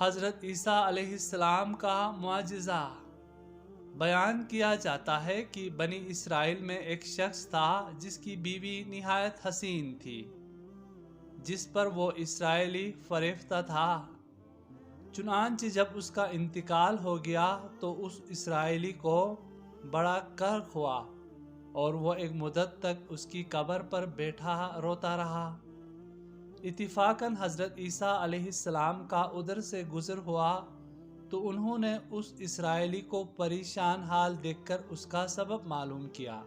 حضرت عیسیٰ علیہ السلام کا معجزہ بیان کیا جاتا ہے کہ بنی اسرائیل میں ایک شخص تھا جس کی بیوی نہایت حسین تھی، جس پر وہ اسرائیلی فریفتہ تھا۔ چنانچہ جب اس کا انتقال ہو گیا تو اس اسرائیلی کو بڑا کرخ ہوا اور وہ ایک مدت تک اس کی قبر پر بیٹھا روتا رہا۔ اتفاقاً حضرت عیسیٰ علیہ السلام کا ادھر سے گزر ہوا تو انہوں نے اس اسرائیلی کو پریشان حال دیکھ کر اس کا سبب معلوم کیا۔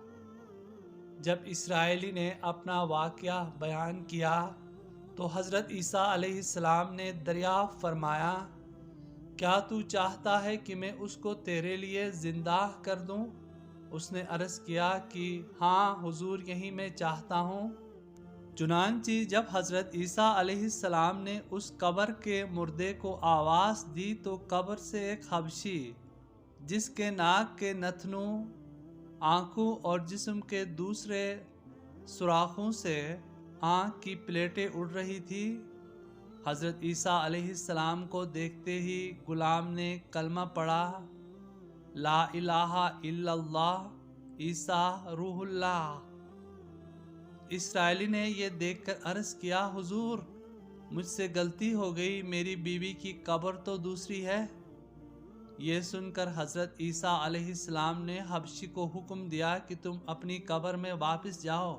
جب اسرائیلی نے اپنا واقعہ بیان کیا تو حضرت عیسیٰ علیہ السلام نے دریافت فرمایا، کیا تو چاہتا ہے کہ میں اس کو تیرے لیے زندہ کر دوں؟ اس نے عرض کیا کہ ہاں حضور، یہی میں چاہتا ہوں۔ چنانچہ جب حضرت عیسیٰ علیہ السلام نے اس قبر کے مردے کو آواز دی تو قبر سے ایک حبشی، جس کے ناک کے نتنوں، آنکھوں اور جسم کے دوسرے سوراخوں سے آنکھ کی پلیٹیں اڑ رہی تھی، حضرت عیسیٰ علیہ السلام کو دیکھتے ہی غلام نے کلمہ پڑھا، لا الہ الا اللہ عیسیٰ روح اللہ۔ اسرائیلی نے یہ دیکھ کر عرض کیا، حضور مجھ سے غلطی ہو گئی، میری بیوی کی قبر تو دوسری ہے۔ یہ سن کر حضرت عیسیٰ علیہ السلام نے حبشی کو حکم دیا کہ تم اپنی قبر میں واپس جاؤ۔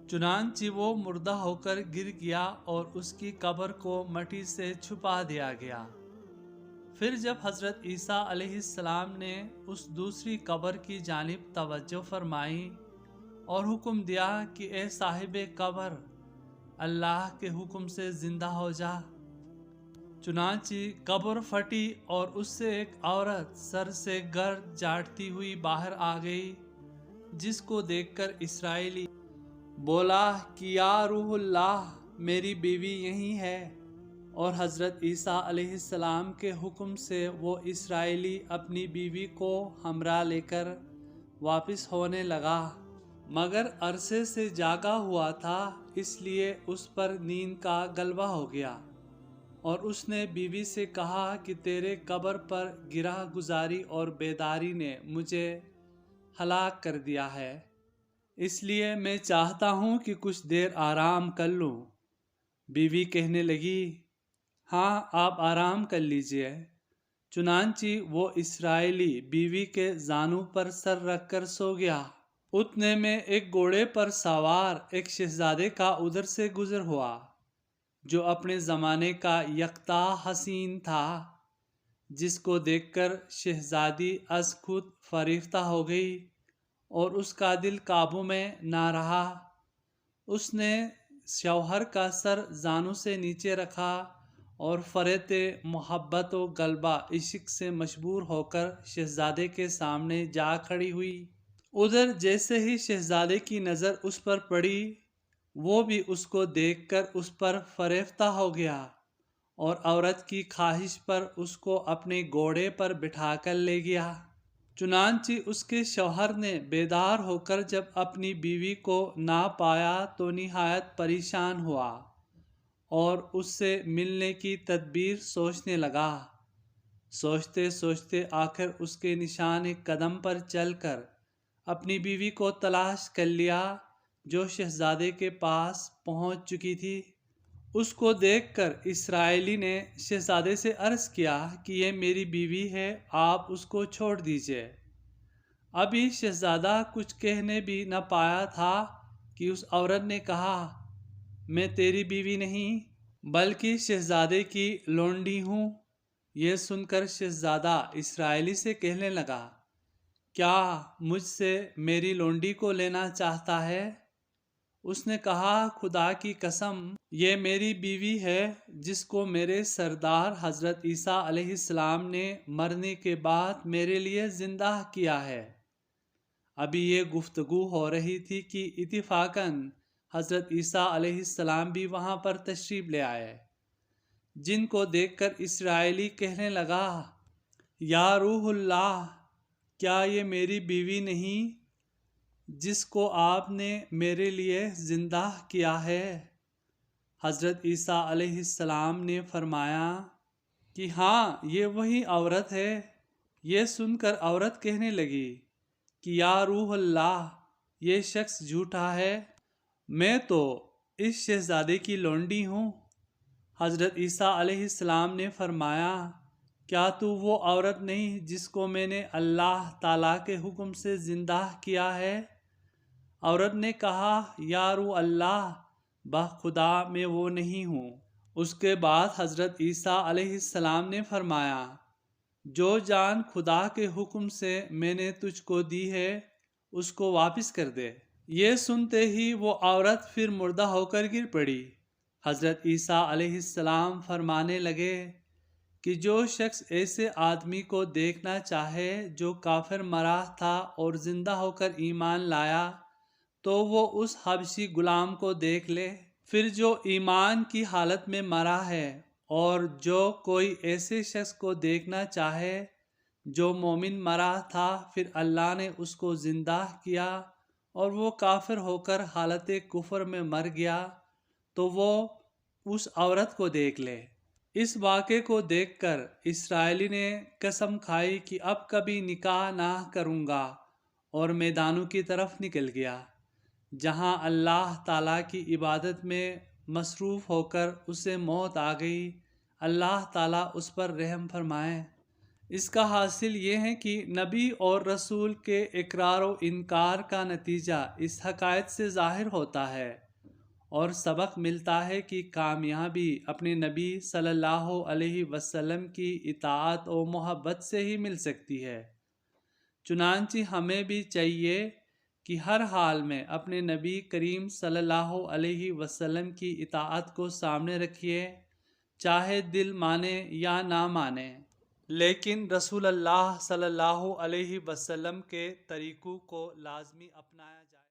چنانچہ وہ مردہ ہو کر گر گیا اور اس کی قبر کو مٹی سے چھپا دیا گیا۔ پھر جب حضرت عیسیٰ علیہ السلام نے اس دوسری قبر کی جانب توجہ فرمائی اور حکم دیا کہ اے صاحب قبر، اللہ کے حکم سے زندہ ہو جا، چنانچہ قبر پھٹی اور اس سے ایک عورت سر سے گرد جاٹتی ہوئی باہر آ گئی، جس کو دیکھ کر اسرائیلی بولا کہ یا روح اللہ، میری بیوی یہی ہے۔ اور حضرت عیسیٰ علیہ السلام کے حکم سے وہ اسرائیلی اپنی بیوی کو ہمراہ لے کر واپس ہونے لگا، مگر عرصے سے جاگا ہوا تھا، اس لیے اس پر نیند کا غلبہ ہو گیا، اور اس نے بیوی سے کہا کہ تیرے قبر پر گرہ گزاری اور بیداری نے مجھے ہلاک کر دیا ہے، اس لیے میں چاہتا ہوں کہ کچھ دیر آرام کر لوں۔ بیوی کہنے لگی، ہاں آپ آرام کر لیجئے۔ چنانچہ وہ اسرائیلی بیوی کے زانوں پر سر رکھ کر سو گیا۔ اتنے میں ایک گھوڑے پر سوار ایک شہزادے کا ادھر سے گزر ہوا، جو اپنے زمانے کا یکتا حسین تھا، جس کو دیکھ کر شہزادی از خود فریفتہ ہو گئی اور اس کا دل قابو میں نہ رہا۔ اس نے شوہر کا سر زانوں سے نیچے رکھا اور فرحت محبت و غلبہ عشق سے مشبور ہو کر شہزادے کے سامنے جا کھڑی ہوئی۔ ادھر جیسے ہی شہزادے کی نظر اس پر پڑی، وہ بھی اس کو دیکھ کر اس پر فریفتہ ہو گیا اور عورت کی خواہش پر اس کو اپنے گھوڑے پر بٹھا کر لے گیا۔ چنانچہ اس کے شوہر نے بیدار ہو کر جب اپنی بیوی کو نہ پایا تو نہایت پریشان ہوا اور اس سے ملنے کی تدبیر سوچنے لگا۔ سوچتے سوچتے آخر اس کے نشان قدم پر چل کر اپنی بیوی کو تلاش کر لیا، جو شہزادے کے پاس پہنچ چکی تھی۔ اس کو دیکھ کر اسرائیلی نے شہزادے سے عرض کیا کہ یہ میری بیوی ہے، آپ اس کو چھوڑ دیجئے۔ ابھی شہزادہ کچھ کہنے بھی نہ پایا تھا کہ اس عورت نے کہا، میں تیری بیوی نہیں بلکہ شہزادے کی لونڈی ہوں۔ یہ سن کر شہزادہ اسرائیلی سے کہنے لگا، کیا مجھ سے میری لونڈی کو لینا چاہتا ہے؟ اس نے کہا، خدا کی قسم، یہ میری بیوی ہے جس کو میرے سردار حضرت عیسیٰ علیہ السلام نے مرنے کے بعد میرے لیے زندہ کیا ہے۔ ابھی یہ گفتگو ہو رہی تھی کہ اتفاقاً حضرت عیسیٰ علیہ السلام بھی وہاں پر تشریف لے آئے، جن کو دیکھ کر اسرائیلی کہنے لگا، یا روح اللہ، کیا یہ میری بیوی نہیں جس کو آپ نے میرے لیے زندہ کیا ہے؟ حضرت عیسیٰ علیہ السلام نے فرمایا، کہ ہاں یہ وہی عورت ہے۔ یہ سن کر عورت کہنے لگی کہ یا روح اللہ، یہ شخص جھوٹا ہے، میں تو اس شہزادے کی لونڈی ہوں۔ حضرت عیسیٰ علیہ السلام نے فرمایا، کیا تو وہ عورت نہیں جس کو میں نے اللہ تعالیٰ کے حکم سے زندہ کیا ہے؟ عورت نے کہا، یا روح اللہ، بخدا میں وہ نہیں ہوں۔ اس کے بعد حضرت عیسیٰ علیہ السلام نے فرمایا، جو جان خدا کے حکم سے میں نے تجھ کو دی ہے اس کو واپس کر دے۔ یہ سنتے ہی وہ عورت پھر مردہ ہو کر گر پڑی۔ حضرت عیسیٰ علیہ السلام فرمانے لگے کہ جو شخص ایسے آدمی کو دیکھنا چاہے جو کافر مرا تھا اور زندہ ہو کر ایمان لایا تو وہ اس حبشی غلام کو دیکھ لے۔ پھر جو ایمان کی حالت میں مرا ہے اور جو کوئی ایسے شخص کو دیکھنا چاہے جو مومن مرا تھا پھر اللہ نے اس کو زندہ کیا اور وہ کافر ہو کر حالت کفر میں مر گیا تو وہ اس عورت کو دیکھ لے۔ اس واقعے کو دیکھ کر اسرائیلی نے قسم کھائی کہ اب کبھی نکاح نہ کروں گا اور میدانوں کی طرف نکل گیا جہاں اللہ تعالیٰ کی عبادت میں مصروف ہو کر اسے موت آ گئی۔ اللہ تعالیٰ اس پر رحم فرمائے۔ اس کا حاصل یہ ہے کہ نبی اور رسول کے اقرار و انکار کا نتیجہ اس حقائق سے ظاہر ہوتا ہے اور سبق ملتا ہے کہ کامیابی اپنے نبی صلی اللہ علیہ وسلم کی اطاعت و محبت سے ہی مل سکتی ہے۔ چنانچہ ہمیں بھی چاہیے کہ ہر حال میں اپنے نبی کریم صلی اللہ علیہ وسلم کی اطاعت کو سامنے رکھیے، چاہے دل مانے یا نہ مانے، لیکن رسول اللہ صلی اللہ علیہ وسلم کے طریقوں کو لازمی اپنایا جائے۔